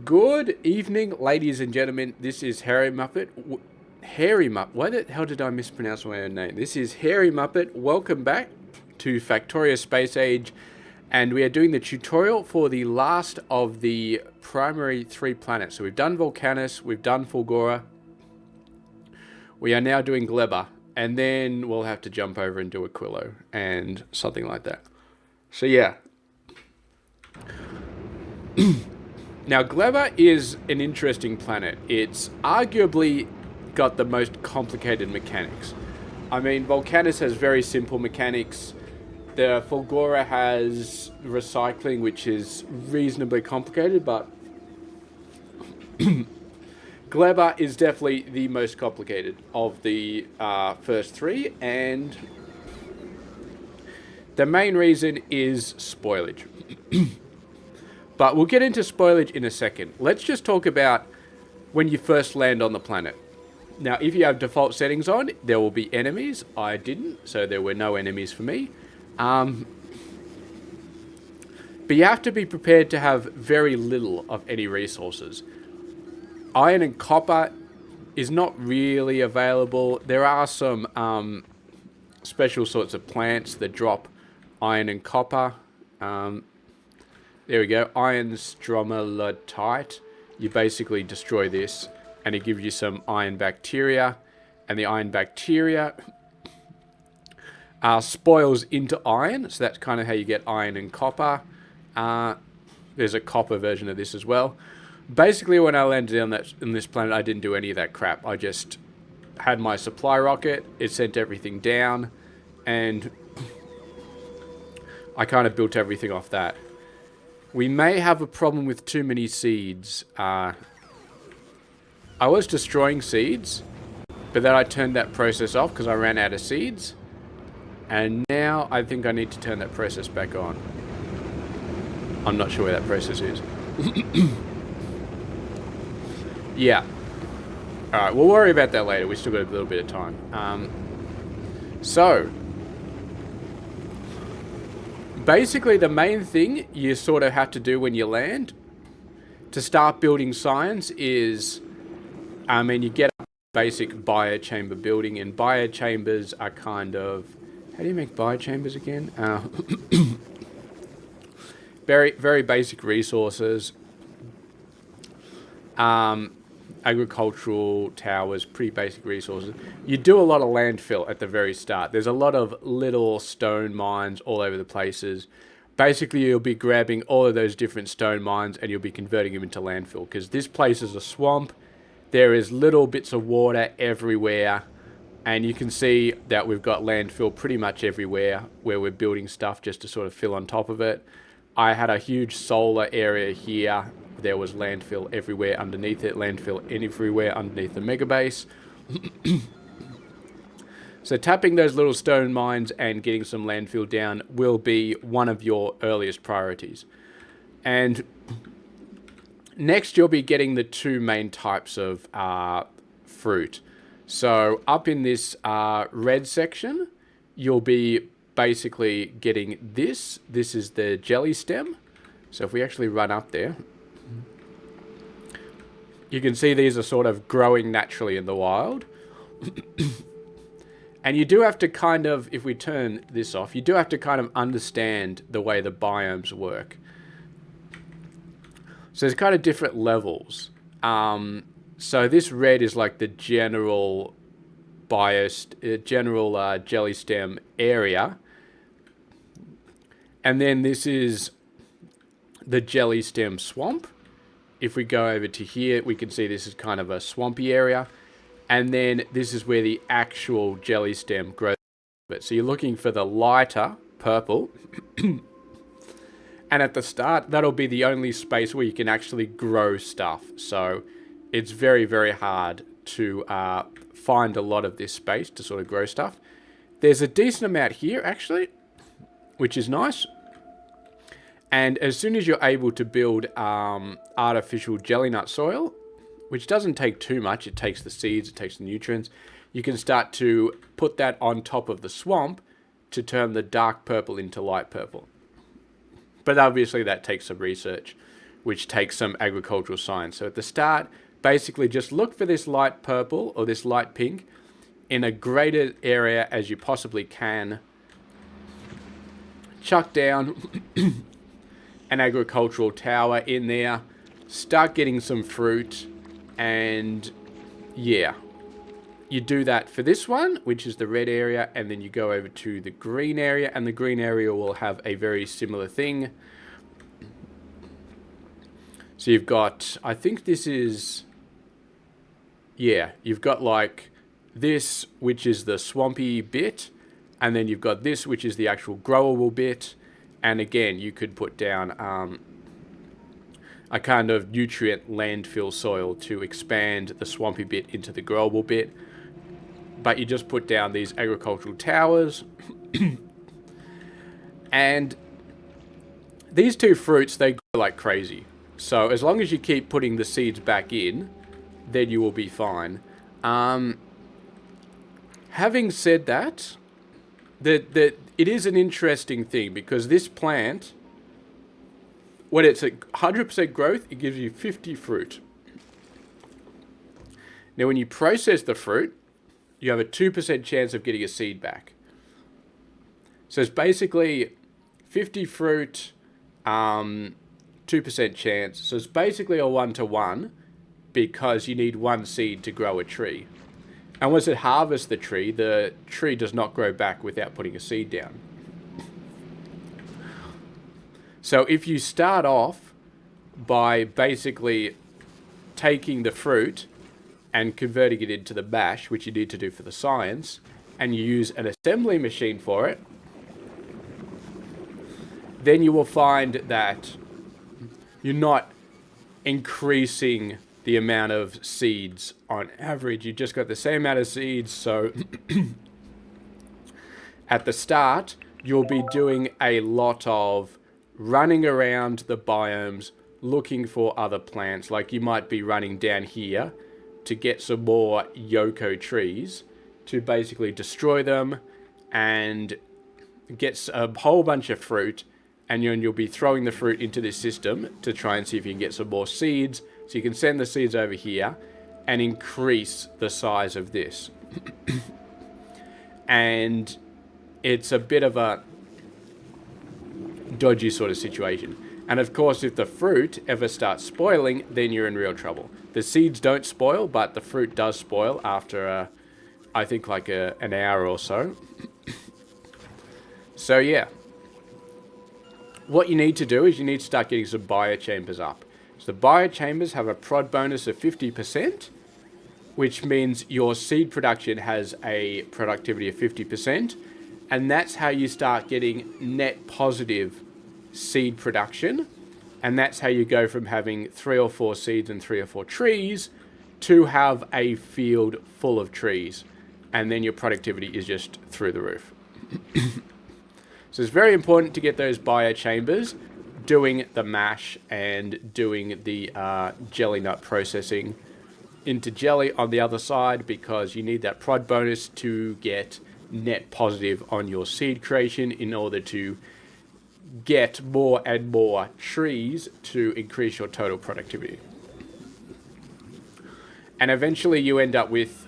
Good evening, ladies and gentlemen. This is Hairymuppet. Hairymuppet. Why the hell did I mispronounce my own name? This is Hairymuppet. Welcome back to Factorio Space Age, and we are doing the tutorial for the last of the primary three planets. So we've done Volcanus, we've done Fulgora. We are now doing Gleba, and then we'll have to jump over and do Aquilo and something like that. So yeah. Now, Gleba is an interesting planet. It's arguably got the most complicated mechanics. I mean, Volcanus has very simple mechanics. The Fulgora has recycling, which is reasonably complicated, but Gleba is definitely the most complicated of the first three, and the main reason is spoilage. But we'll get into spoilage in a second. Let's just talk about when you first land on the planet. Now, if you have default settings on, there will be enemies. I didn't, so there were no enemies for me. But you have to be prepared to have very little of any resources. Iron and copper is not really available. There are some special sorts of plants that drop iron and copper. There we go, iron stromatolite. You basically destroy this and it gives you some iron bacteria, and the iron bacteria spoils into iron, so that's kind of how you get iron and copper. There's a copper version of this as well. Basically, when I landed on this planet, I didn't do any of that crap. I just had my supply rocket, it sent everything down, and I kind of built everything off that. We may have a problem with too many seeds. I was destroying seeds, but then I turned that process off because I ran out of seeds. And now I think I need to turn that process back on. I'm not sure where that process is. Yeah. Alright, we'll worry about that later. We still got a little bit of time. Basically, the main thing you sort of have to do when you land to start building science is, you get a basic biochamber building, and biochambers are kind of, how do you make biochambers again? Very, very basic resources. Agricultural towers, pretty basic resources. You do a lot of landfill at the very start. There's a lot of little stone mines all over the places. Basically, you'll be grabbing all of those different stone mines and you'll be converting them into landfill, because this place is a swamp. There is little bits of water everywhere, and you can see that we've got landfill pretty much everywhere where we're building stuff just to sort of fill on top of it. I had a huge solar area here. There was landfill everywhere underneath it, landfill everywhere underneath the Megabase. So tapping those little stone mines and getting some landfill down will be one of your earliest priorities. And next you'll be getting the two main types of fruit. So up in this red section, you'll be basically getting this. This is the jelly stem. So if we actually run up there, you can see these are sort of growing naturally in the wild. And you do have to kind of, if we turn this off, you do have to kind of understand the way the biomes work. So there's kind of different levels. So this red is like the general jelly stem area. And then this is the jelly stem swamp. If we go over to here, we can see this is kind of a swampy area. And then this is where the actual jelly stem grows. So you're looking for the lighter purple. And at the start, that'll be the only space where you can actually grow stuff. So it's very, very hard to find a lot of this space to sort of grow stuff. There's a decent amount here, actually, which is nice. And as soon as you're able to build artificial jelly nut soil, which doesn't take too much, it takes the seeds, it takes the nutrients, you can start to put that on top of the swamp to turn the dark purple into light purple. But obviously that takes some research. which takes some agricultural science. So at the start, basically just look for this light purple or this light pink in a greater area as you possibly can. Chuck down an agricultural tower in there, start getting some fruit, and yeah. You do that for this one, which is the red area, and then you go over to the green area, and the green area will have a very similar thing. So you've got, I think this is, yeah, you've got like this, which is the swampy bit, and then you've got this, which is the actual growable bit. And again, you could put down a kind of nutrient landfill soil to expand the swampy bit into the growable bit. But you just put down these agricultural towers. And these two fruits, they grow like crazy. So as long as you keep putting the seeds back in, then you will be fine. Having said that, it is an interesting thing, because this plant, when it's at 100% growth, it gives you 50 fruit. Now, when you process the fruit, you have a 2% chance of getting a seed back. So it's basically 50 fruit, 2% chance. So it's basically a 1-to-1, because you need one seed to grow a tree. And once it harvests the tree does not grow back without putting a seed down. So if you start off by basically taking the fruit and converting it into the mash, which you need to do for the science, and you use an assembly machine for it, then you will find that you're not increasing the amount of seeds on average. You just got the same amount of seeds. So at the start, you'll be doing a lot of running around the biomes looking for other plants. Like you might be running down here to get some more Yoko trees to basically destroy them and get a whole bunch of fruit. And you'll be throwing the fruit into this system to try and see if you can get some more seeds. So you can send the seeds over here and increase the size of this. And it's a bit of a dodgy sort of situation. And of course, if the fruit ever starts spoiling, then you're in real trouble. The seeds don't spoil, but the fruit does spoil after, I think, like an hour or so. So yeah. What you need to do is you need to start getting some biochambers up. So the biochambers have a prod bonus of 50%, which means your seed production has a productivity of 50%. And that's how you start getting net positive seed production. And that's how you go from having 3 or 4 seeds and 3 or 4 trees to have a field full of trees. And then your productivity is just through the roof. So it's very important to get those biochambers, doing the mash and doing the jelly nut processing into jelly on the other side, because you need that prod bonus to get net positive on your seed creation in order to get more and more trees to increase your total productivity. And eventually you end up with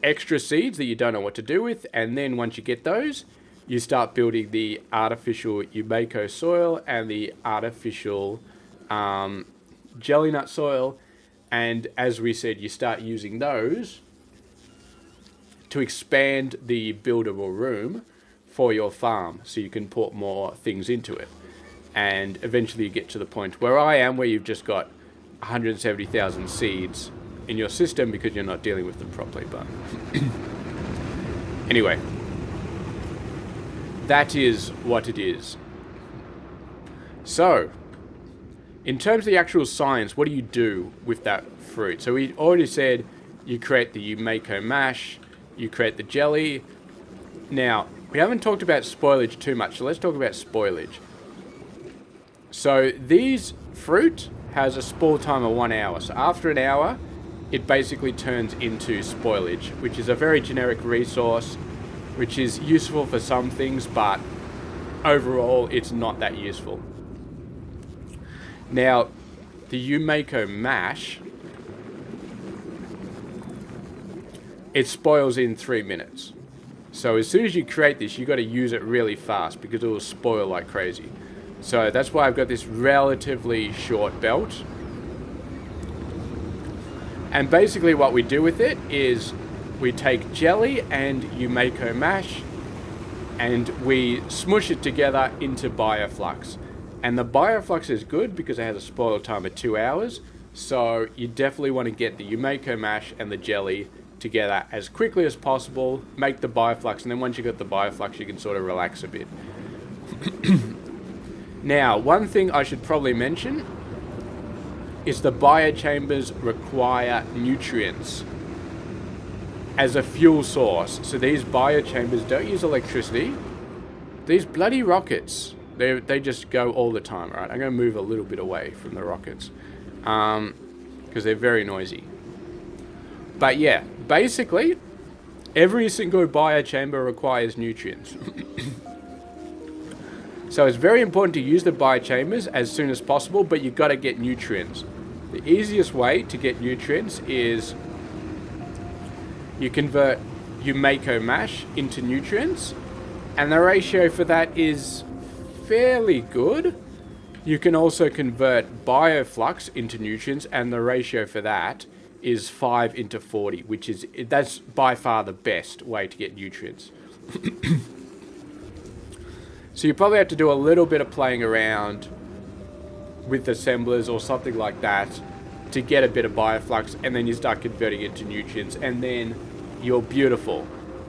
extra seeds that you don't know what to do with, and then once you get those, you start building the artificial Umako soil and the artificial jelly nut soil. And as we said, you start using those to expand the buildable room for your farm, so you can put more things into it. And eventually you get to the point where I am, where you've just got 170,000 seeds in your system because you're not dealing with them properly. But anyway, that is what it is. So, in terms of the actual science, what do you do with that fruit? So we already said you create the Umako mash, you create the jelly. Now, we haven't talked about spoilage too much, so let's talk about spoilage. So these fruit has a spoil time of 1 hour. So after an hour, it basically turns into spoilage, which is a very generic resource, which is useful for some things, but overall it's not that useful. Now, the Umako mash, it spoils in 3 minutes. So as soon as you create this, you got to use it really fast because it will spoil like crazy. So that's why I've got this relatively short belt. And basically what we do with it is we take jelly and Umako mash and we smush it together into Bioflux. And the Bioflux is good because it has a spoil time of 2 hours. So you definitely want to get the Umako mash and the jelly together as quickly as possible, make the Bioflux, and then once you got the Bioflux, you can sort of relax a bit. Now, one thing I should probably mention is the biochambers require nutrients as a fuel source. So these biochambers don't use electricity. These bloody rockets, they just go all the time. All right, I'm going to move a little bit away from the rockets because they're very noisy. But yeah, basically, every single biochamber requires nutrients. So it's very important to use the biochambers as soon as possible, but you've got to get nutrients. The easiest way to get nutrients is you convert Umako mash into nutrients, and the ratio for that is fairly good. You can also convert Bioflux into nutrients, and the ratio for that is 5:40, which is, that's by far the best way to get nutrients. So you probably have to do a little bit of playing around with assemblers or something like that to get a bit of Bioflux, and then you start converting it to nutrients, and then you're beautiful.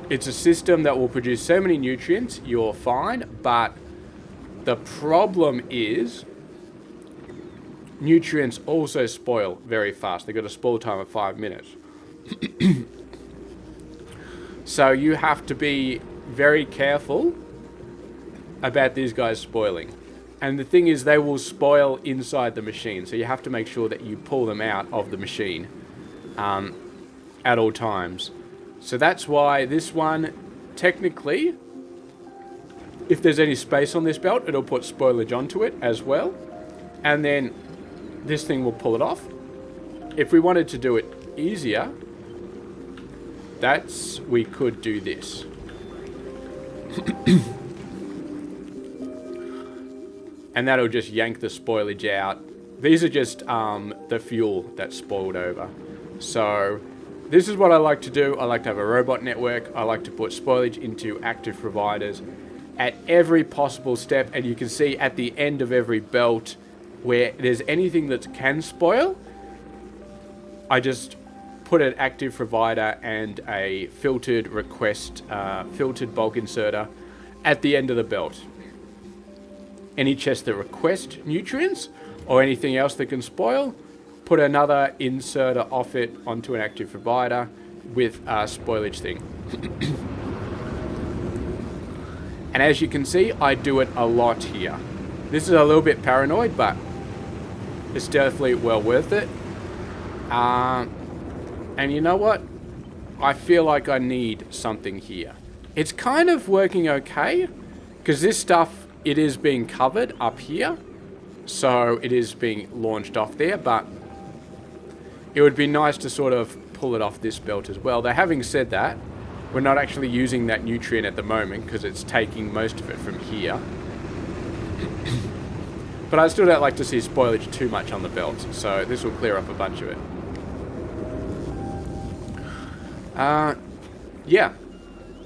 It's a system that will produce so many nutrients, you're fine, but the problem is nutrients also spoil very fast. They've got a spoil time of 5 minutes. So you have to be very careful about these guys spoiling. And the thing is, they will spoil inside the machine. So you have to make sure that you pull them out of the machine at all times. So that's why this one, technically, if there's any space on this belt, it'll put spoilage onto it as well. And then this thing will pull it off. If we wanted to do it easier, we could do this. And that'll just yank the spoilage out. These are just the fuel that's spoiled over. So this is what I like to do. I like to have a robot network. I like to put spoilage into active providers at every possible step. And you can see at the end of every belt where there's anything that can spoil, I just put an active provider and a filtered request, filtered bulk inserter at the end of the belt. Any chest that request nutrients or anything else that can spoil, put another inserter off it onto an active provider with a spoilage thing. And as you can see, I do it a lot here. This is a little bit paranoid, but it's definitely well worth it. And you know what? I feel like I need something here. It's kind of working okay, because this stuff, it is being covered up here. So it is being launched off there, but it would be nice to sort of pull it off this belt as well. Though having said that, we're not actually using that nutrient at the moment because it's taking most of it from here. But I still don't like to see spoilage too much on the belt, so this will clear up a bunch of it. Yeah.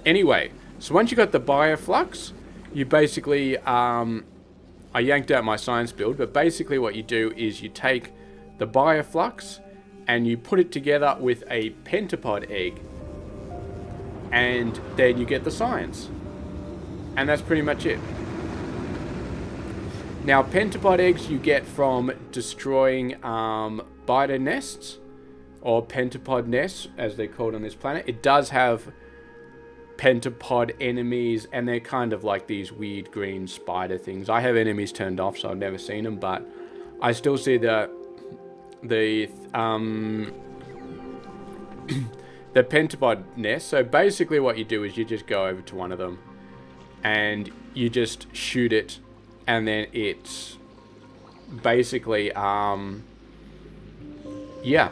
Anyway, so once you got the Bioflux, you basically, I yanked out my science build, but basically what you do is you take the Bioflux and you put it together with a pentapod egg, and then you get the science. And that's pretty much it. Now, pentapod eggs you get from destroying biter nests, or pentapod nests, as they're called on this planet. It does have pentapod enemies, and they're kind of like these weird green spider things. I have enemies turned off, so I've never seen them, but I still see the pentapod nest. So basically what you do is you just go over to one of them and you just shoot it, and then it's basically yeah,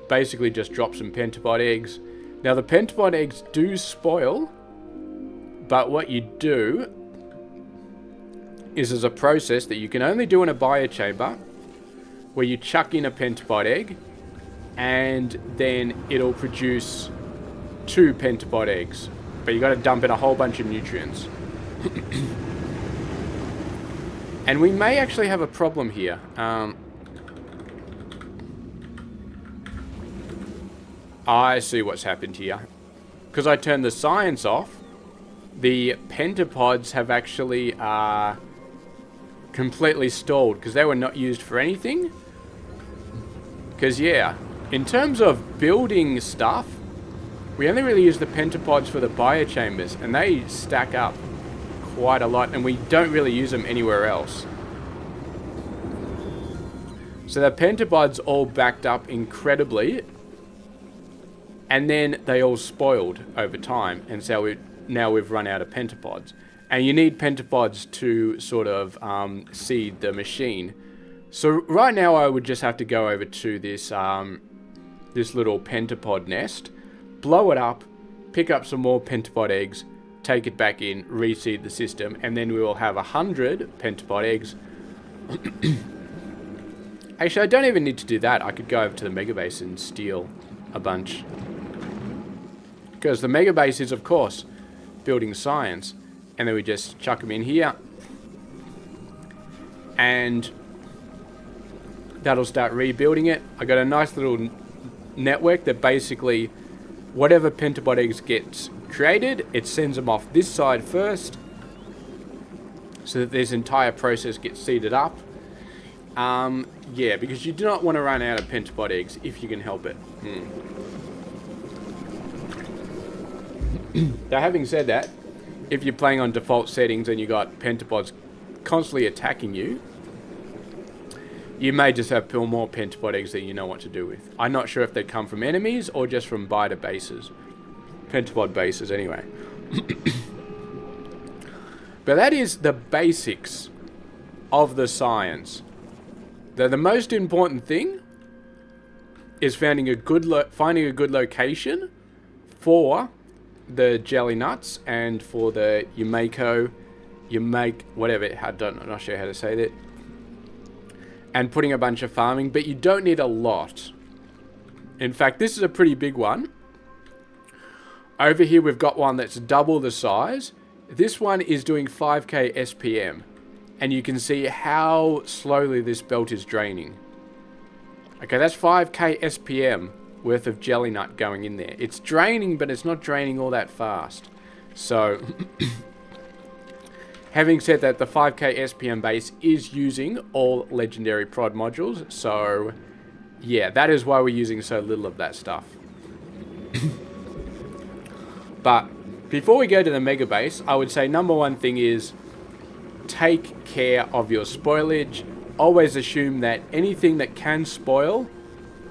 basically just drop some pentapod eggs. Now the pentapod eggs do spoil, but what you do is there's a process that you can only do in a biochamber where you chuck in a pentapod egg and then it'll produce 2 pentapod eggs. But you got to dump in a whole bunch of nutrients. And we may actually have a problem here. I see what's happened here. Because I turned the science off, the pentapods have actually completely stalled because they were not used for anything. Because, yeah, in terms of building stuff, we only really use the pentapods for the biochambers, and they stack up quite a lot, and we don't really use them anywhere else. So the pentapods all backed up incredibly, and then they all spoiled over time, and so now we've run out of pentapods. And you need pentapods to sort of seed the machine. So right now I would just have to go over to this this little pentapod nest, blow it up, pick up some more pentapod eggs, take it back in, reseed the system, and then we will have 100 pentapod eggs. Actually, I don't even need to do that. I could go over to the Megabase and steal a bunch. Because the Megabase is, of course, building science. And then we just chuck them in here. And that'll start rebuilding it. I got a nice little network that basically, whatever pentapod eggs gets created, it sends them off this side first, so that this entire process gets seeded up. Yeah, because you do not want to run out of pentapod eggs if you can help it. Now, having said that, if you're playing on default settings and you got pentapods constantly attacking you, you may just have more pentapod eggs that you know what to do with. I'm not sure if they come from enemies or just from biter bases. Pentapod bases, anyway. But that is the basics of the science. The most important thing is finding a good location for the jelly nuts and for the whatever. I'm not sure how to say that. And putting a bunch of farming, but you don't need a lot. In fact, this is a pretty big one. Over here we've got one that's double the size. This one is doing 5k SPM. And you can see how slowly this belt is draining. Okay, that's 5k SPM worth of jelly nut going in there. It's draining, but it's not draining all that fast. So, having said that, the 5k SPM base is using all legendary prod modules. So, yeah, that is why we're using so little of that stuff. But before we go to the Megabase, I would say number one thing is take care of your spoilage. Always assume that anything that can spoil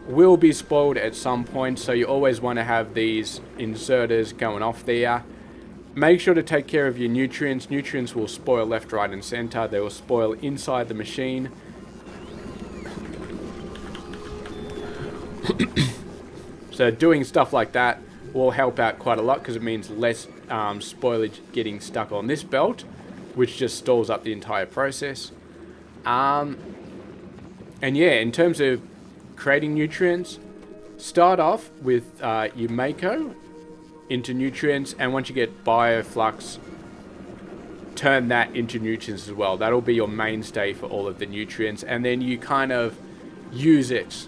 will be spoiled at some point, so you always want to have these inserters going off there. Make sure to take care of your nutrients. Nutrients will spoil left, right, and center. They will spoil inside the machine. So doing stuff like that will help out quite a lot because it means less spoilage getting stuck on this belt, which just stalls up the entire process. And yeah, in terms of creating nutrients, start off with your Mako into nutrients, and once you get Bioflux, turn that into nutrients as well. That'll be your mainstay for all of the nutrients, and then you kind of use it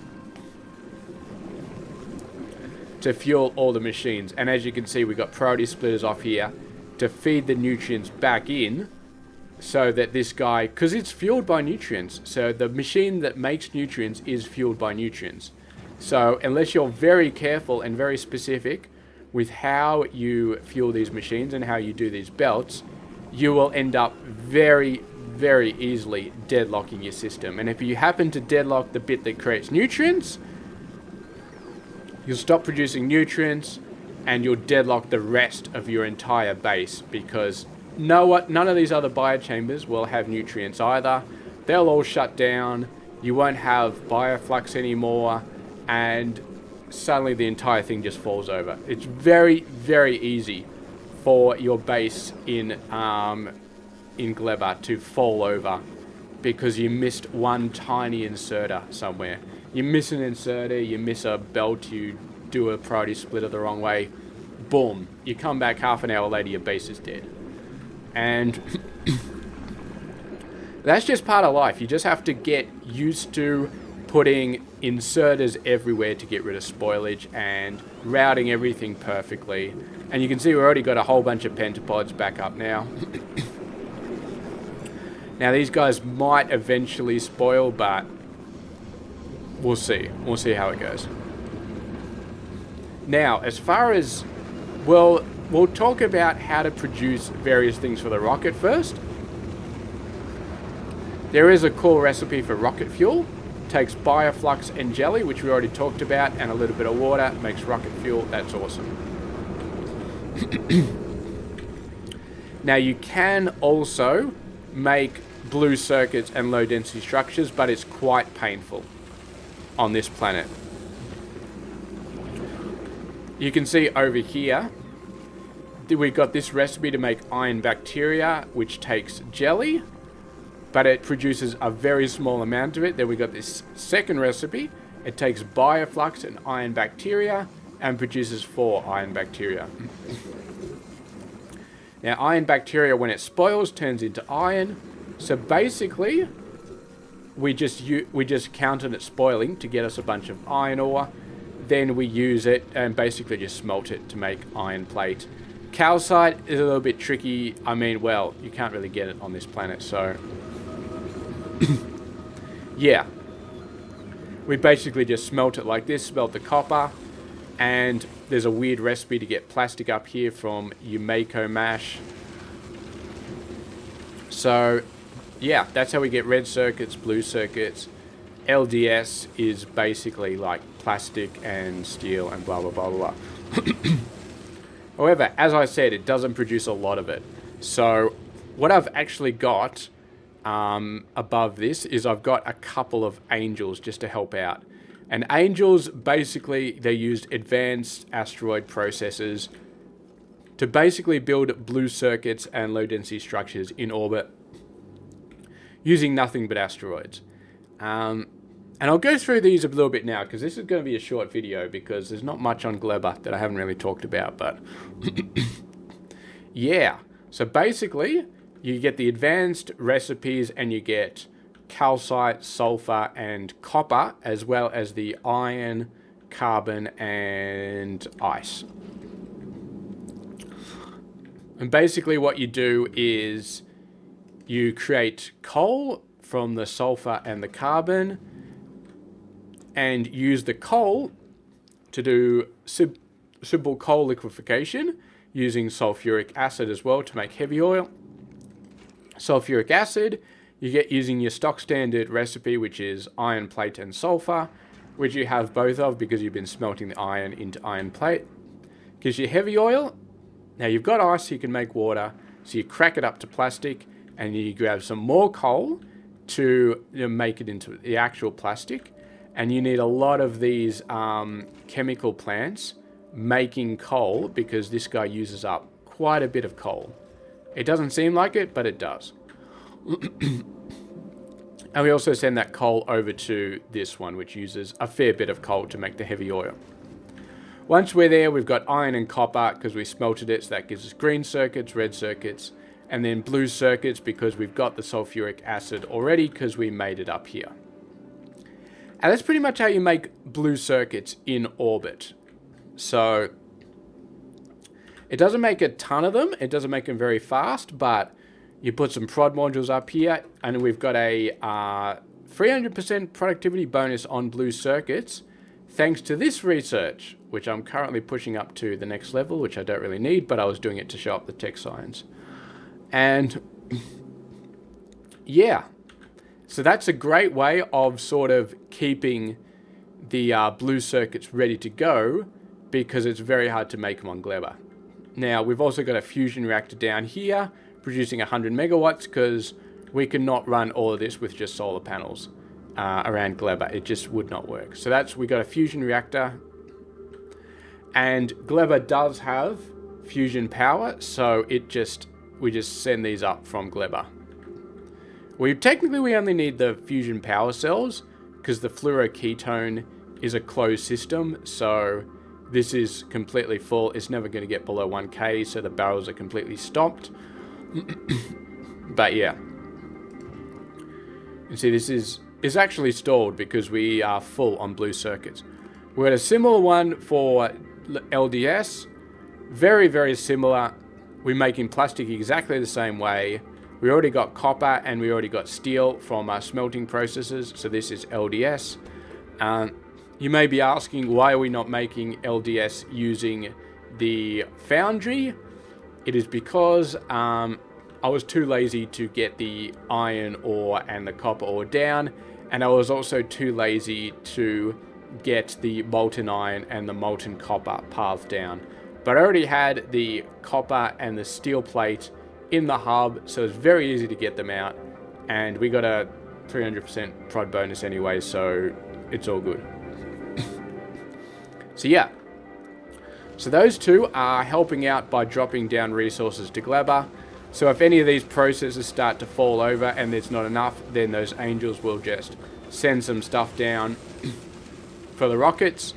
to fuel all the machines. And as you can see, we've got priority splitters off here to feed the nutrients back in, so that this guy, because it's fueled by nutrients, so the machine that makes nutrients is fueled by nutrients. So unless you're very careful and very specific with how you fuel these machines and how you do these belts, you will end up very, very easily deadlocking your system. And if you happen to deadlock the bit that creates nutrients, you'll stop producing nutrients and you'll deadlock the rest of your entire base, because none of these other biochambers will have nutrients either. They'll all shut down. You won't have bioflux anymore. and suddenly the entire thing just falls over. It's very, very easy for your base in Gleba to fall over because you missed one tiny inserter somewhere. You miss an inserter, you miss a belt, you do a priority splitter the wrong way, boom. You come back half an hour later, your base is dead. And that's just part of life. You just have to get used to putting inserters everywhere to get rid of spoilage and routing everything perfectly. And you can see we've already got a whole bunch of pentapods back up now. Now these guys might eventually spoil, but we'll see. We'll see how it goes. Now, as far as, well, we'll talk about how to produce various things for the rocket first. There is a cool recipe for rocket fuel. It takes bioflux and jelly, which we already talked about, and a little bit of water. It makes rocket fuel. That's awesome. Now, you can also make blue circuits and low density structures, but it's quite painful on this planet. You can see over here we've got this recipe to make iron bacteria, which takes jelly, but it produces a very small amount of it. Then we got this second recipe. It takes bioflux and iron bacteria and produces 4 iron bacteria. Now, iron bacteria, when it spoils, turns into iron. So basically, we just count on it spoiling to get us a bunch of iron ore. Then we use it and basically just smelt it to make iron plate. Calcite is a little bit tricky. I mean, well, you can't really get it on this planet, so yeah. We basically just smelt it like this, smelt the copper, and there's a weird recipe to get plastic up here from Umako Mash. So yeah, that's how we get red circuits, blue circuits. LDS is basically like plastic and steel and blah, blah, blah, blah. However, as I said, it doesn't produce a lot of it. So what I've actually got above this is I've got a couple of angels just to help out. And angels, basically, they used advanced asteroid processors to basically build blue circuits and low density structures in orbit using nothing but asteroids. And I'll go through these a little bit now because this is going to be a short video because there's not much on Gleba that I haven't really talked about, but yeah. So basically, you get the advanced recipes and you get calcite, sulfur, and copper, as well as the iron, carbon, and ice. And basically what you do is you create coal from the sulfur and the carbon and use the coal to do simple coal liquefaction using sulfuric acid as well to make heavy oil. Sulfuric acid you get using your stock standard recipe, which is iron plate and sulfur, which you have both of because you've been smelting the iron into iron plate. Gives you heavy oil. Now you've got ice, so you can make water. So you crack it up to plastic and you grab some more coal to make it into the actual plastic. And you need a lot of these chemical plants making coal because this guy uses up quite a bit of coal. It doesn't seem like it, but it does. And we also send that coal over to this one, which uses a fair bit of coal to make the heavy oil. Once we're there, we've got iron and copper because we smelted it, so that gives us green circuits, red circuits, and then blue circuits because we've got the sulfuric acid already because we made it up here. And that's pretty much how you make blue circuits in orbit. So it doesn't make a ton of them. It doesn't make them very fast, but you put some prod modules up here and we've got a 300% productivity bonus on blue circuits thanks to this research, which I'm currently pushing up to the next level, which I don't really need, but I was doing it to show up the tech science. And yeah, so that's a great way of sort of keeping the blue circuits ready to go because it's very hard to make them on Gleba. Now, we've also got a fusion reactor down here producing 100 megawatts because we cannot run all of this with just solar panels. around Gleba. It just would not work. So we got a fusion reactor. And Gleba does have fusion power, so we just send these up from Gleba. Technically we only need the fusion power cells because the fluoroketone is a closed system, so this is completely full. It's never going to get below 1K, so the barrels are completely stopped. But yeah. You see, this is actually stalled because we are full on blue circuits. We had a similar one for LDS. Very, very similar. We're making plastic exactly the same way. We already got copper and we already got steel from our smelting processes. So this is LDS. You may be asking, why are we not making LDS using the foundry? It is because I was too lazy to get the iron ore and the copper ore down. And I was also too lazy to get the molten iron and the molten copper path down. But I already had the copper and the steel plate in the hub, so it's very easy to get them out. And we got a 300% prod bonus anyway, so it's all good. So yeah. So those two are helping out by dropping down resources to Gleba. So if any of these processes start to fall over and there's not enough, then those angels will just send some stuff down for the rockets,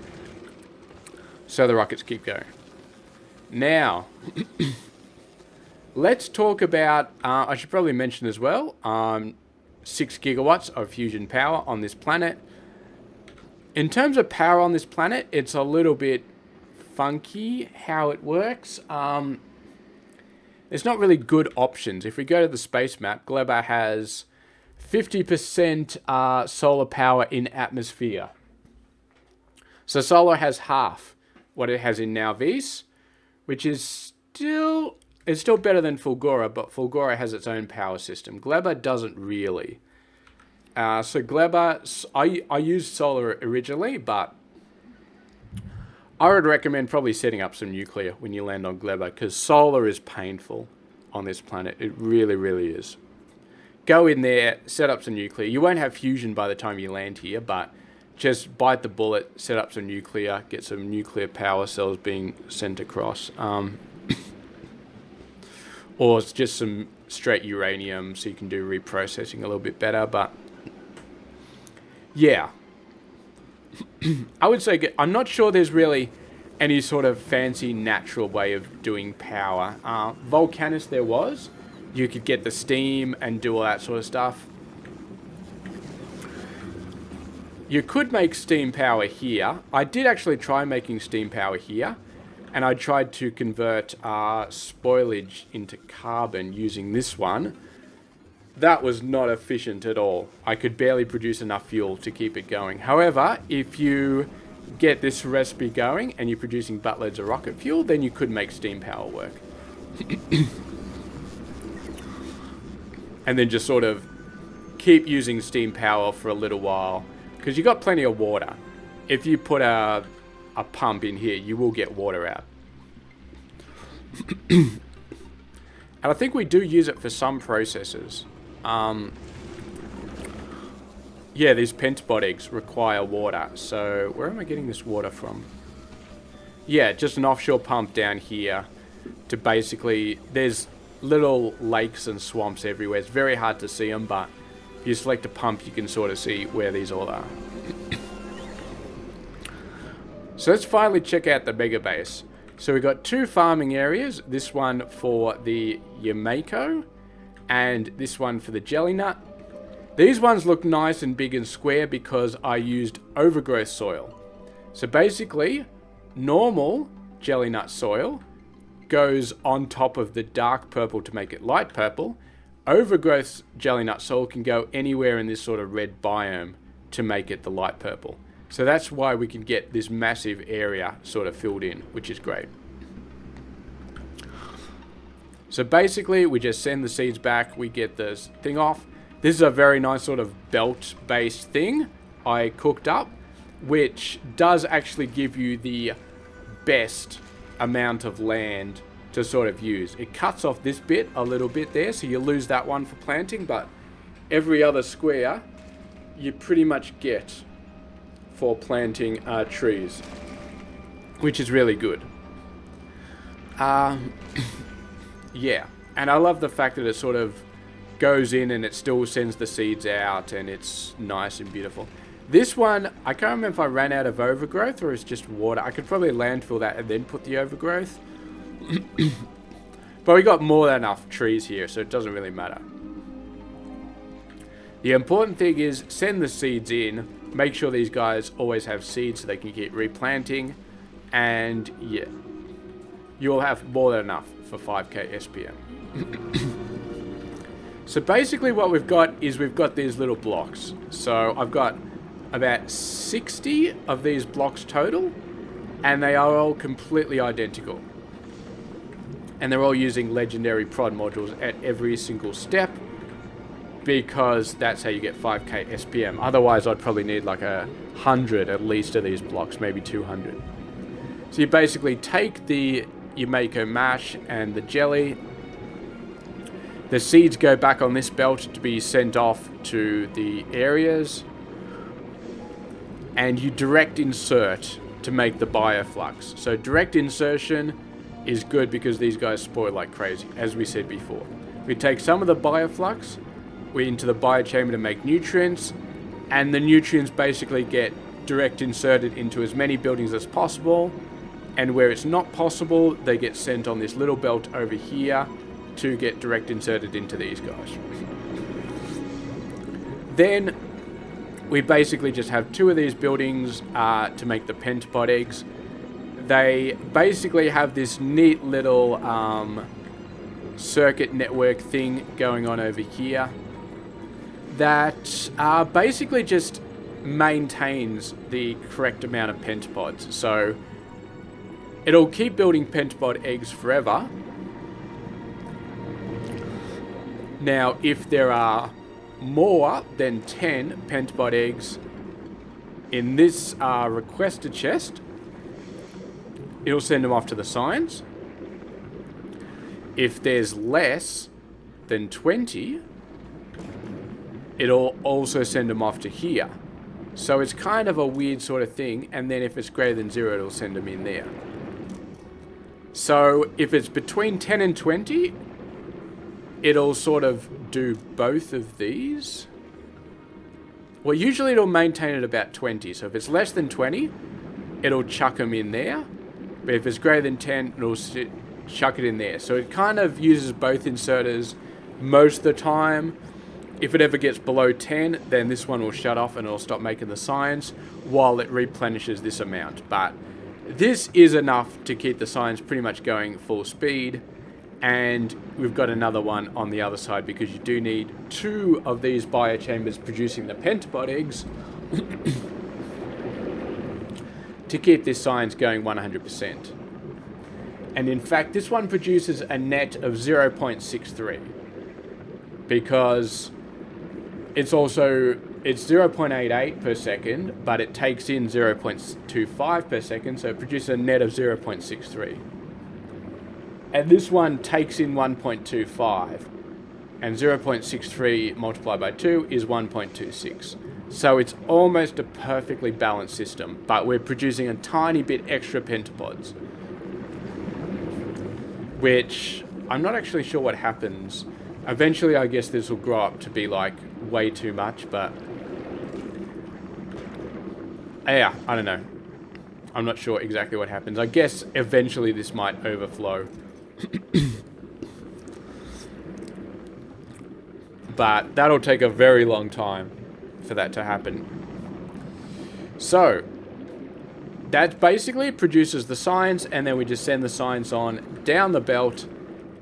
so the rockets keep going. Now, let's talk about, I should probably mention as well, 6 gigawatts of fusion power on this planet. In terms of power on this planet, it's a little bit funky how it works. There's not really good options. If we go to the space map, Gleba has 50% solar power in atmosphere. So solar has half what it has in Nauvis, which is still better than Fulgora, but Fulgora has its own power system. Gleba doesn't really. So Gleba, I used solar originally, but I would recommend probably setting up some nuclear when you land on Gleba, because solar is painful on this planet. It really, really is. Go in there, set up some nuclear. You won't have fusion by the time you land here, but just bite the bullet, set up some nuclear, get some nuclear power cells being sent across. Or it's just some straight uranium, so you can do reprocessing a little bit better, but yeah. I would say, I'm not sure there's really any sort of fancy natural way of doing power. Volcanus there was. You could get the steam and do all that sort of stuff. You could make steam power here. I did actually try making steam power here, and I tried to convert spoilage into carbon using this one. That was not efficient at all. I could barely produce enough fuel to keep it going. However, if you get this recipe going and you're producing buttloads of rocket fuel, then you could make steam power work. And then just sort of keep using steam power for a little while, because you got plenty of water. If you put a pump in here, you will get water out. And I think we do use it for some processes. Yeah, these pentapod eggs require water. So where am I getting this water from? Yeah, just an offshore pump down here to basically, there's little lakes and swamps everywhere. It's very hard to see them, but if you select a pump, you can sort of see where these all are. So let's finally check out the Megabase. So we've got 2 farming areas. This one for the Yamako and this one for the jelly nut. These ones look nice and big and square because I used overgrowth soil. So basically, normal jelly nut soil goes on top of the dark purple to make it light purple. Overgrowth jelly nut soil can go anywhere in this sort of red biome to make it the light purple. So that's why we can get this massive area sort of filled in, which is great. So basically, we just send the seeds back, we get this thing off. This is a very nice sort of belt-based thing I cooked up, which does actually give you the best amount of land to sort of use. It cuts off this bit a little bit there, so you lose that one for planting, but every other square you pretty much get for planting trees, which is really good. Yeah, and I love the fact that it sort of goes in and it still sends the seeds out, and it's nice and beautiful. This one, I can't remember if I ran out of overgrowth or it's just water. I could probably landfill that and then put the overgrowth. But we got more than enough trees here, so it doesn't really matter. The important thing is send the seeds in. Make sure these guys always have seeds so they can keep replanting. And yeah, you'll have more than enough for 5k SPM. So basically what we've got is we've got these little blocks. So I've got about 60 of these blocks total, and they are all completely identical. And they're all using legendary prod modules at every single step, because that's how you get 5k SPM. Otherwise I'd probably need like 100 at least of these blocks, maybe 200. So you basically take the Yumeko mash and the jelly. The seeds go back on this belt to be sent off to the areas, and you direct insert to make the bioflux. So direct insertion is good because these guys spoil like crazy, as we said before. We take some of the bioflux into the biochamber to make nutrients, and the nutrients basically get direct inserted into as many buildings as possible, and where it's not possible, they get sent on this little belt over here to get direct inserted into these guys. Then we basically just have 2 of these buildings to make the pentapod eggs. They basically have this neat little circuit network thing going on over here that basically just maintains the correct amount of pentapods. So it'll keep building pentapod eggs forever. Now, if there are more than 10 pentapod eggs in this requested chest, it'll send them off to the signs. If there's less than 20, it'll also send them off to here. So it's kind of a weird sort of thing, and then if it's greater than 0, it'll send them in there. So if it's between 10 and 20, it'll sort of do both of these. Well, usually it'll maintain at about 20. So if it's less than 20, it'll chuck them in there. But if it's greater than 10, it'll chuck it in there. So it kind of uses both inserters most of the time. If it ever gets below 10, then this one will shut off and it'll stop making the signs while it replenishes this amount. But this is enough to keep the signs pretty much going full speed. And we've got another one on the other side because you do need 2 of these biochambers producing the pentapod eggs to keep this science going 100%. And in fact, this one produces a net of 0.63 because it's 0.88 per second, but it takes in 0.25 per second, so it produces a net of 0.63. And this one takes in 1.25, and 0.63 multiplied by 2 is 1.26. So it's almost a perfectly balanced system, but we're producing a tiny bit extra pentapods, which I'm not actually sure what happens. Eventually, I guess this will grow up to be like way too much, but yeah, I don't know. I'm not sure exactly what happens. I guess eventually this might overflow. But that'll take a very long time for that to happen. So that basically produces the signs, and then we just send the signs on down the belt,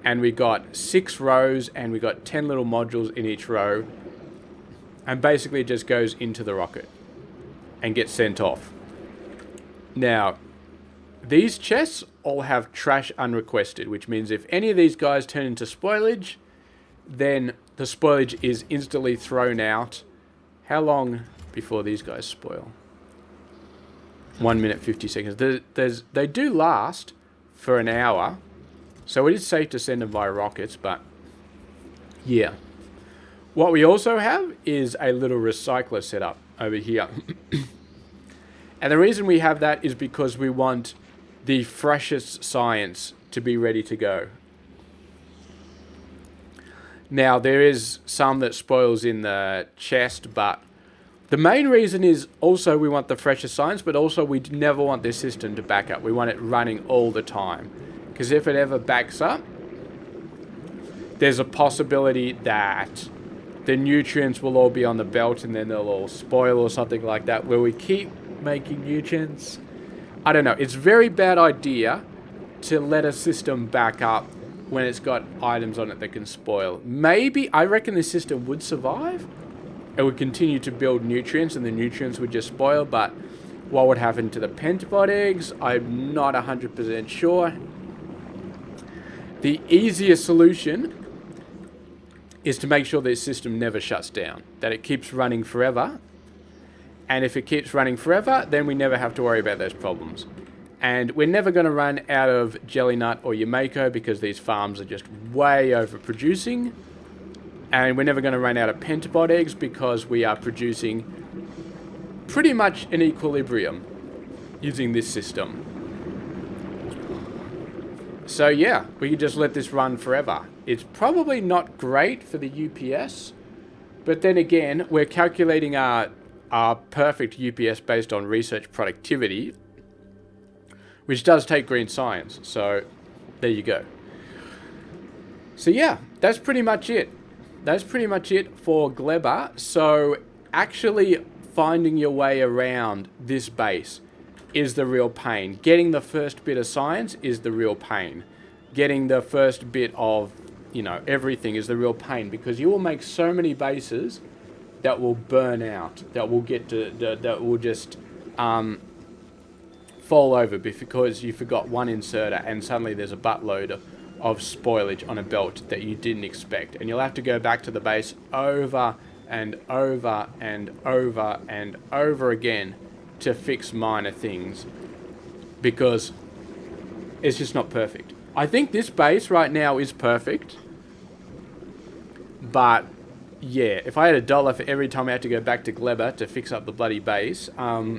and we got 6 rows, and we got 10 little modules in each row, and basically it just goes into the rocket and gets sent off. Now, these chests all have trash unrequested, which means if any of these guys turn into spoilage, then the spoilage is instantly thrown out. How long before these guys spoil? 1 minute, 50 seconds. They do last for an hour, so it is safe to send them via rockets, but yeah. What we also have is a little recycler set up over here. And the reason we have that is because we want the freshest science to be ready to go. Now, there is some that spoils in the chest, but the main reason is also we want the freshest science, but also we never want this system to back up. We want it running all the time. Because if it ever backs up, there's a possibility that the nutrients will all be on the belt and then they'll all spoil or something like that, where we keep making nutrients. I don't know. It's a very bad idea to let a system back up when it's got items on it that can spoil. Maybe, I reckon this system would survive. It would continue to build nutrients and the nutrients would just spoil, but what would happen to the pentapod eggs? I'm not 100% sure. The easiest solution is to make sure this system never shuts down, that it keeps running forever. And if it keeps running forever, then we never have to worry about those problems. And we're never going to run out of jelly nut or Yumeko because these farms are just way overproducing. And we're never going to run out of pentapod eggs because we are producing pretty much in equilibrium using this system. So yeah, we can just let this run forever. It's probably not great for the UPS, but then again, we're calculating our perfect UPS based on research productivity, which does take green science. So there you go. So yeah, that's pretty much it. That's pretty much it for Gleba. So actually finding your way around this base is the real pain. Getting the first bit of science is the real pain. Getting the first bit of, you know, everything is the real pain, because you will make so many bases that will burn out, that will get to, that will just fall over because you forgot one inserter and suddenly there's a buttload of spoilage on a belt that you didn't expect, and you'll have to go back to the base over and over and over and over again to fix minor things because it's just not perfect. I think this base right now is perfect, but yeah, if I had $1 for every time I had to go back to Gleba to fix up the bloody base, well,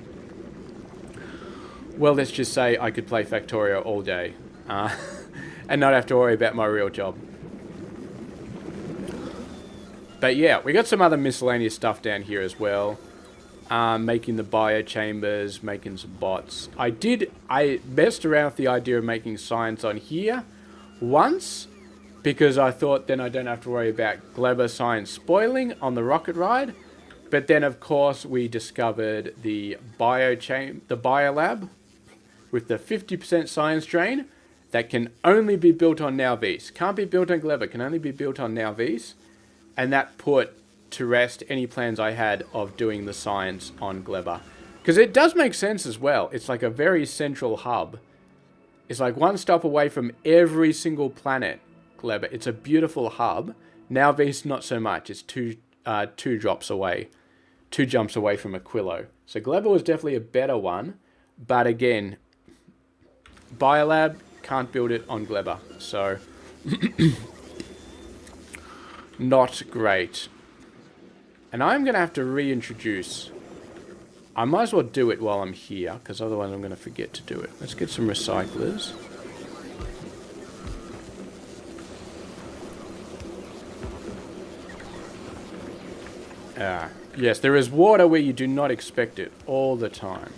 let's just say I could play Factorio all day and not have to worry about my real job. But yeah, we got some other miscellaneous stuff down here as well. Making the bio chambers, making some bots. I messed around with the idea of making science on here once, because I thought then I don't have to worry about Gleba science spoiling on the rocket ride. But then of course we discovered the biolab with the 50% science drain that can only be built on NowVis. Can't be built on Gleba, can only be built on NowVis. And that put to rest any plans I had of doing the science on Gleba. Because it does make sense as well. It's like a very central hub. It's like one stop away from every single planet, Gleba. It's a beautiful hub. NowVis, not so much. It's two drops away. 2 jumps away from Aquilo. So Gleba was definitely a better one. But again, Biolab, can't build it on Gleba. So, not great. And I'm going to have to reintroduce. I might as well do it while I'm here, because otherwise I'm going to forget to do it. Let's get some recyclers. Yes, there is water where you do not expect it all the time.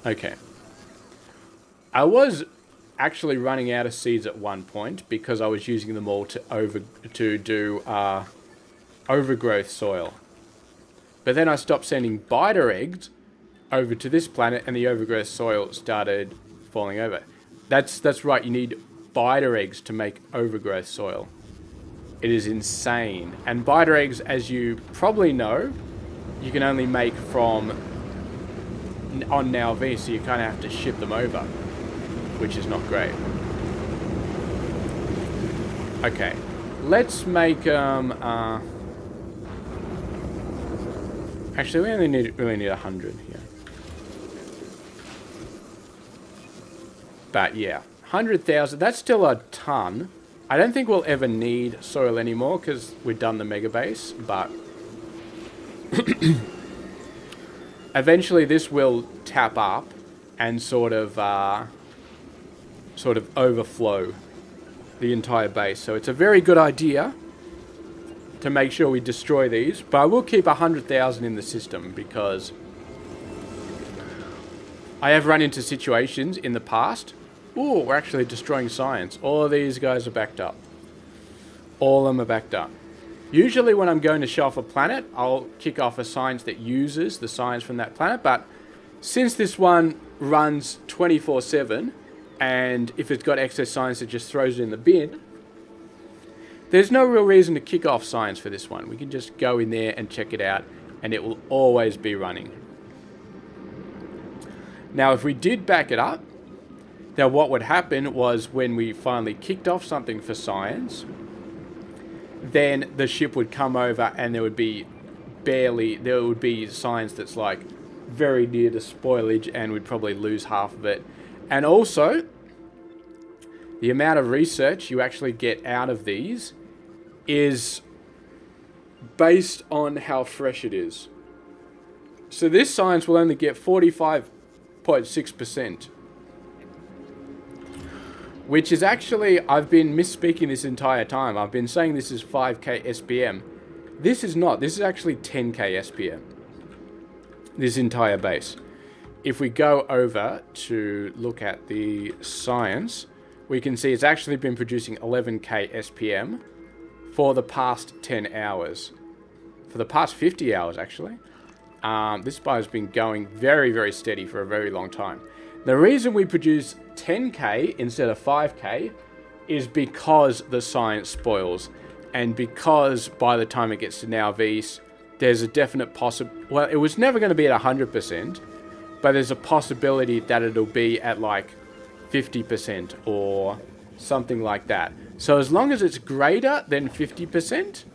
Okay. I was actually running out of seeds at one point because I was using them all to do overgrowth soil. But then I stopped sending biter eggs over to this planet and the overgrowth soil started falling over. That's right, you need biter eggs to make overgrowth soil. It is insane. And biter eggs, as you probably know, you can only make from on NowV, so you kind of have to ship them over, which is not great. Okay, let's make actually, we only really need 100 here. But yeah, 100,000. That's still a ton. I don't think we'll ever need soil anymore because we've done the Megabase, but eventually this will tap up and sort of overflow the entire base. So it's a very good idea to make sure we destroy these, but I will keep 100,000 in the system because I have run into situations in the past. Ooh, we're actually destroying science. All of these guys are backed up. All of them are backed up. Usually when I'm going to show off a planet, I'll kick off a science that uses the science from that planet, but since this one runs 24/7, and if it's got excess science, it just throws it in the bin, there's no real reason to kick off science for this one. We can just go in there and check it out, and it will always be running. Now, if we did back it up, now what would happen was when we finally kicked off something for science, then the ship would come over and there would be science that's like very near to spoilage, and we'd probably lose half of it. And also, the amount of research you actually get out of these is based on how fresh it is. So this science will only get 45.6%. Which is actually, I've been misspeaking this entire time. I've been saying this is 5k SPM. This is not. This is actually 10k SPM. This entire base. If we go over to look at the science, we can see it's actually been producing 11k SPM for the past 10 hours. For the past 50 hours, actually. This bar has been going very, very steady for a very long time. The reason we produce 10k instead of 5k is because the science spoils, and because by the time it gets to now Vs, there's a definite well, it was never going to be at 100%, but there's a possibility that it'll be at like 50% or something like that. So as long as it's greater than 50%,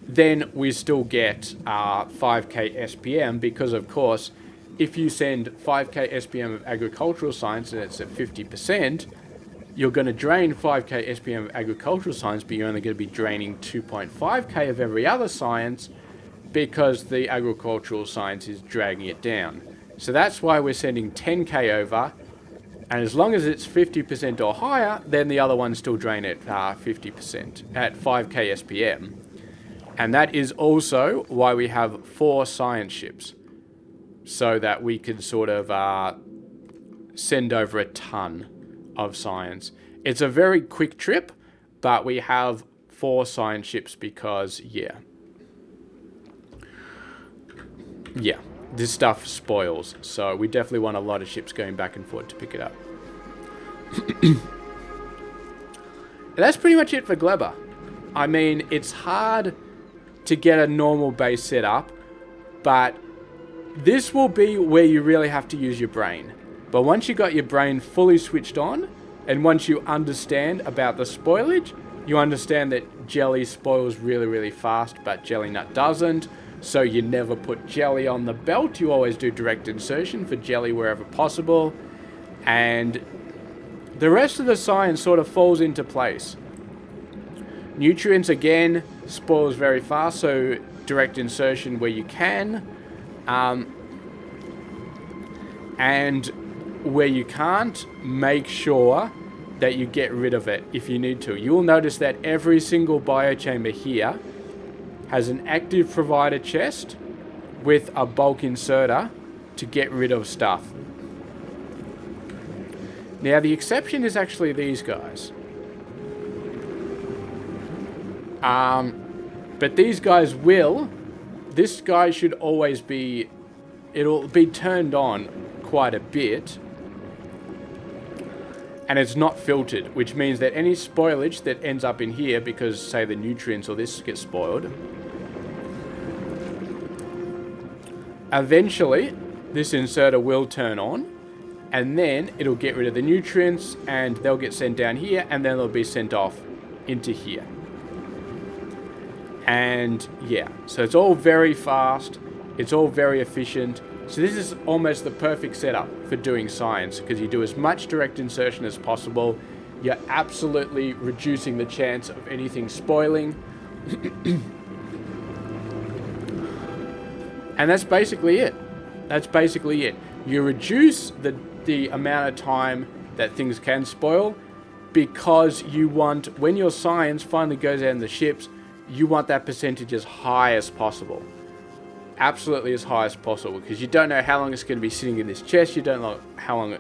then we still get 5k SPM, because of course, if you send 5k SPM of agricultural science and it's at 50%, you're going to drain 5k SPM of agricultural science, but you're only going to be draining 2.5k of every other science because the agricultural science is dragging it down. So that's why we're sending 10k over, and as long as it's 50% or higher, then the other ones still drain at 50% at 5k SPM. And that is also why we have 4 science ships, so that we can sort of send over a ton of science. It's a very quick trip, but we have 4 science ships because, yeah, this stuff spoils. So we definitely want a lot of ships going back and forth to pick it up. And that's pretty much it for Gleba. I mean, it's hard to get a normal base set up, but this will be where you really have to use your brain. But once you got your brain fully switched on, and once you understand about the spoilage, you understand that jelly spoils really, really fast, but jelly nut doesn't. So you never put jelly on the belt. You always do direct insertion for jelly wherever possible. And the rest of the science sort of falls into place. Nutrients, again, spoils very fast, so direct insertion where you can. And where you can't, make sure that you get rid of it if you need to. You will notice that every single biochamber here has an active provider chest with a bulk inserter to get rid of stuff. Now the exception is actually these guys. But these guys this guy should always be, it'll be turned on quite a bit, and it's not filtered, which means that any spoilage that ends up in here, because say the nutrients or this gets spoiled, eventually this inserter will turn on, and then it'll get rid of the nutrients, and they'll get sent down here, and then they'll be sent off into here. And yeah, so it's all very fast, it's all very efficient. So this is almost the perfect setup for doing science, because you do as much direct insertion as possible. you're absolutely reducing the chance of anything spoiling. And that's basically it. That's basically it. You reduce the amount of time that things can spoil because you want, when your science finally goes out in the ships, you want that percentage as high as possible. Absolutely as high as possible, because you don't know how long it's going to be sitting in this chest. You don't know how long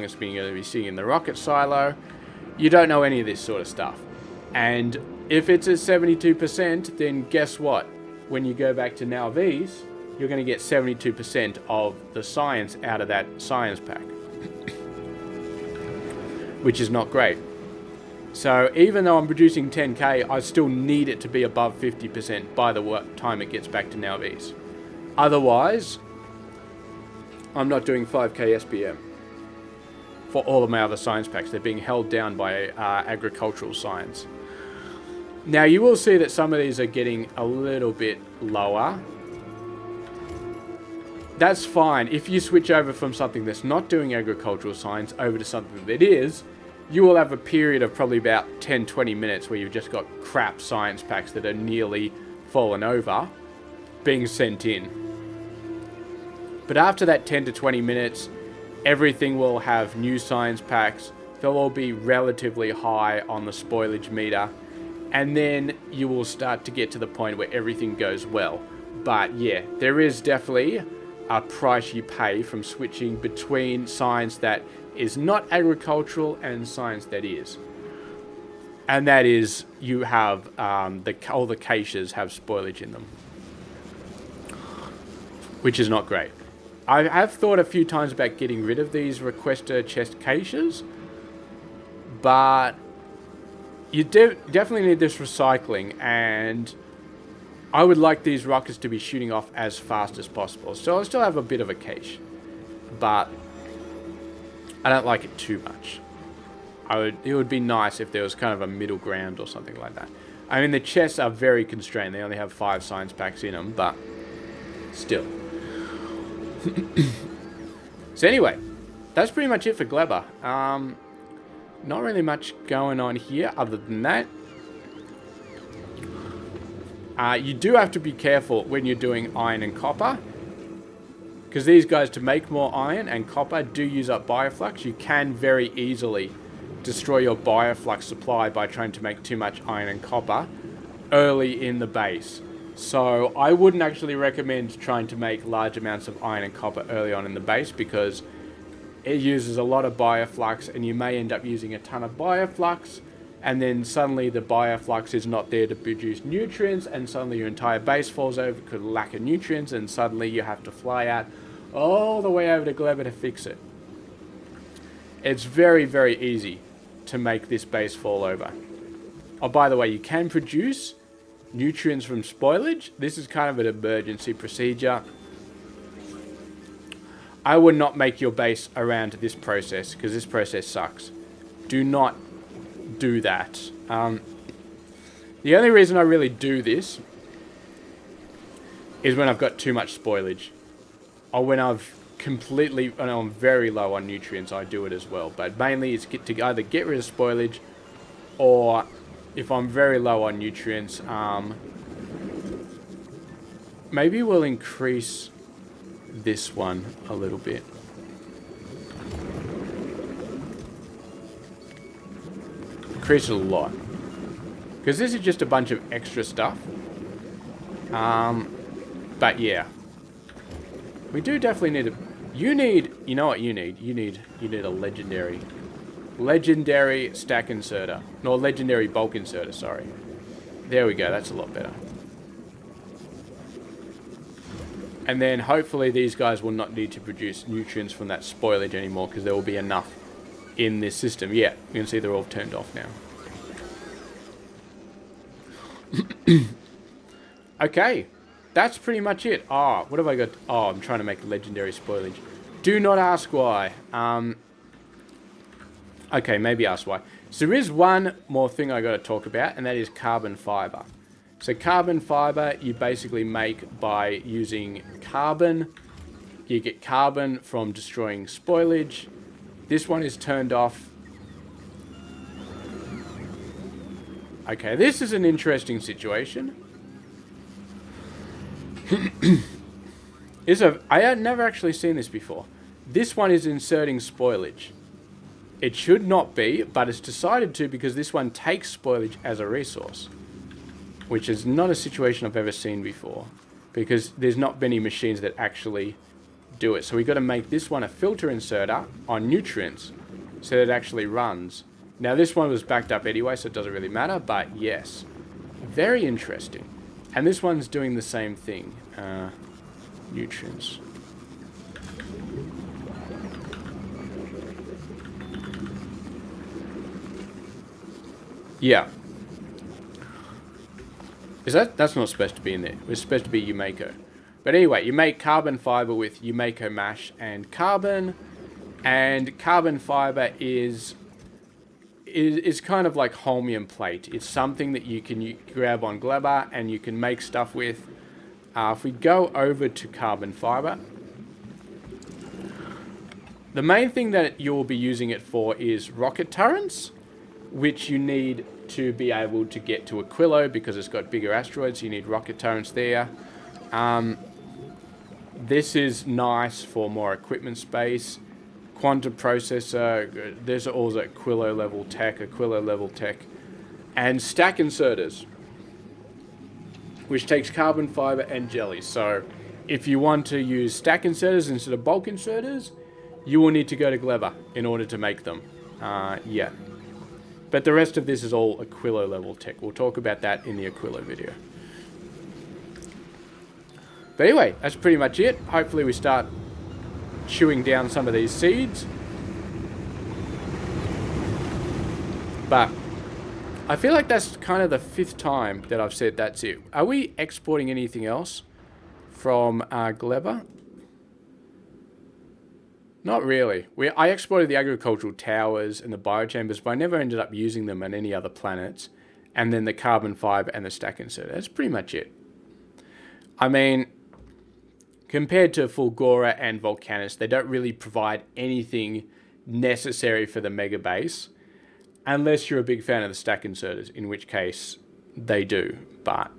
it's going to be sitting in the rocket silo. You don't know any of this sort of stuff. And if it's at 72%, then guess what? When you go back to now these, you're going to get 72% of the science out of that science pack, which is not great. So even though I'm producing 10k, I still need it to be above 50% by the time it gets back to now these. Otherwise, I'm not doing 5k SPM for all of my other science packs. They're being held down by agricultural science. Now you will see that some of these are getting a little bit lower. That's fine. If you switch over from something that's not doing agricultural science over to something that is, you will have a period of probably about 10-20 minutes where you've just got crap science packs that are nearly fallen over being sent in. But after that 10 to 20 minutes, everything will have new science packs. They'll all be relatively high on the spoilage meter. And then you will start to get to the point where everything goes well. But yeah, there is definitely a price you pay from switching between science that is not agricultural and science that is. And that is, you have all the caches have spoilage in them, which is not great. I have thought a few times about getting rid of these requester chest caches, but you definitely need this recycling, and I would like these rockets to be shooting off as fast as possible. So I'll still have a bit of a cache, but I don't like it too much. It would be nice if there was kind of a middle ground or something like that. I mean, the chests are very constrained. They only have 5 science packs in them, but still. So anyway, that's pretty much it for Gleba. Not really much going on here other than that. You do have to be careful when you're doing iron and copper, because these guys, to make more iron and copper, do use up bioflux. You can very easily destroy your bioflux supply by trying to make too much iron and copper early in the base. So I wouldn't actually recommend trying to make large amounts of iron and copper early on in the base, because it uses a lot of bioflux, and you may end up using a ton of bioflux, and then suddenly the bioflux is not there to produce nutrients, and suddenly your entire base falls over because of lack of nutrients, and suddenly you have to fly out all the way over to Gleba to fix it. It's very, very easy to make this base fall over. Oh, by the way, you can produce nutrients from spoilage. This is kind of an emergency procedure. I would not make your base around this process, because this process sucks. Do not do that. The only reason I really do this is when I've got too much spoilage, or when I'm very low on nutrients. I do it as well, but mainly it's to either get rid of spoilage, or if I'm very low on nutrients, maybe we'll increase this one a little bit. Increase it a lot, because this is just a bunch of extra stuff. But yeah, we do definitely need a. You know what you need? You need a legendary stack inserter, no, legendary bulk inserter. Sorry, there we go. That's a lot better. And then hopefully these guys will not need to produce nutrients from that spoilage anymore, because there will be enough in this system. Yeah, you can see they're all turned off now. Okay, that's pretty much it. Oh, what have I got? Oh, I'm trying to make legendary spoilage. Do not ask why. Okay, maybe ask why. So there is one more thing I got to talk about, and that is carbon fiber. So carbon fiber you basically make by using carbon. You get carbon from destroying spoilage. This one is turned off Okay, this is an interesting situation. I had never actually seen this before. This one is inserting spoilage. It should not be, but it's decided to because this one takes spoilage as a resource, which is not a situation I've ever seen before, because there's not many machines that actually do it. So we've got to make this one a filter inserter on nutrients so that it actually runs. Now this one was backed up anyway, so it doesn't really matter, but yes, very interesting. And this one's doing the same thing. Nutrients. Yeah. That's not supposed to be in there. It's supposed to be Umako. But anyway, you make carbon fiber with Umako mash and carbon fiber is kind of like holmium plate. It's something that you can grab on Gleba and you can make stuff with. If we go over to carbon fiber, the main thing that you'll be using it for is rocket turrets, which you need to be able to get to Aquilo because it's got bigger asteroids. You need rocket turrets there. This is nice for more equipment space. Quantum processor, there's also Aquilo level tech, and stack inserters, which takes carbon fiber and jelly. So if you want to use stack inserters instead of bulk inserters, you will need to go to Gleba in order to make them. Yeah. But the rest of this is all Aquilo level tech. We'll talk about that in the Aquilo video. But anyway, that's pretty much it. Hopefully we start chewing down some of these seeds. But I feel like that's kind of the 5th time that I've said that's it. Are we exporting anything else from Gleba? Not really. I exported the agricultural towers and the biochambers, but I never ended up using them on any other planets. And then the carbon fiber and the stack inserter. That's pretty much it. I mean, compared to Fulgora and Volcanus, they don't really provide anything necessary for the Megabase, unless you're a big fan of the stack inserters, in which case they do. But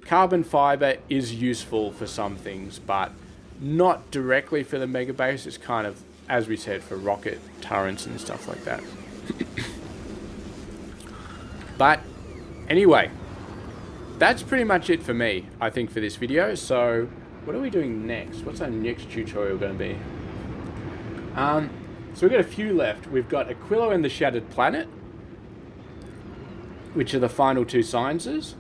carbon fiber is useful for some things, but not directly for the Megabase. It's kind of, as we said, for rocket turrets and stuff like that. But anyway, that's pretty much it for me, I think, for this video. So what are we doing next? What's our next tutorial going to be? So we've got a few left. We've got Aquilo and the Shattered Planet, which are the final 2 sciences.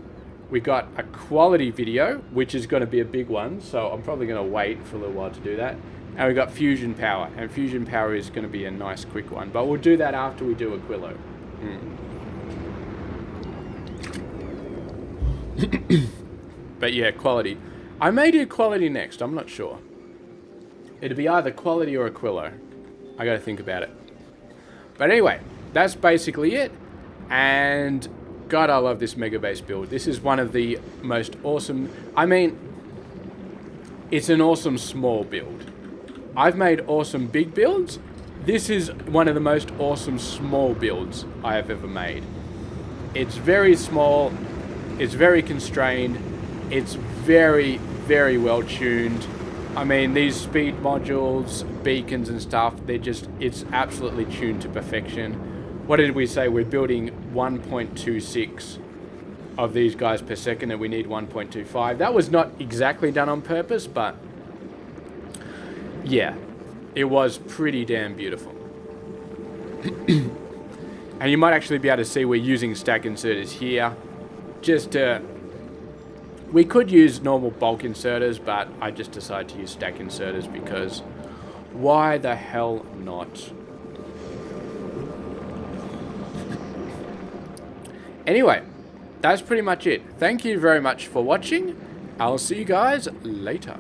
We got a quality video, which is going to be a big one, so I'm probably going to wait for a little while to do that. And we've got fusion power, and fusion power is going to be a nice quick one, but we'll do that after we do Aquilo. But yeah, quality. I may do quality next, I'm not sure. It'll be either quality or Aquilo. I got to think about it. But anyway, that's basically it, and God, I love this Megabase build. This is one of the most awesome... I mean, it's an awesome small build. I've made awesome big builds. This is one of the most awesome small builds I have ever made. It's very small. It's very constrained. It's very, very well tuned. I mean, these speed modules, beacons and stuff, it's absolutely tuned to perfection. What did we say? We're building 1.26 of these guys per second, and we need 1.25. That was not exactly done on purpose, but yeah, it was pretty damn beautiful. And you might actually be able to see we're using stack inserters here. We could use normal bulk inserters, but I just decided to use stack inserters because why the hell not? Anyway, that's pretty much it. Thank you very much for watching. I'll see you guys later.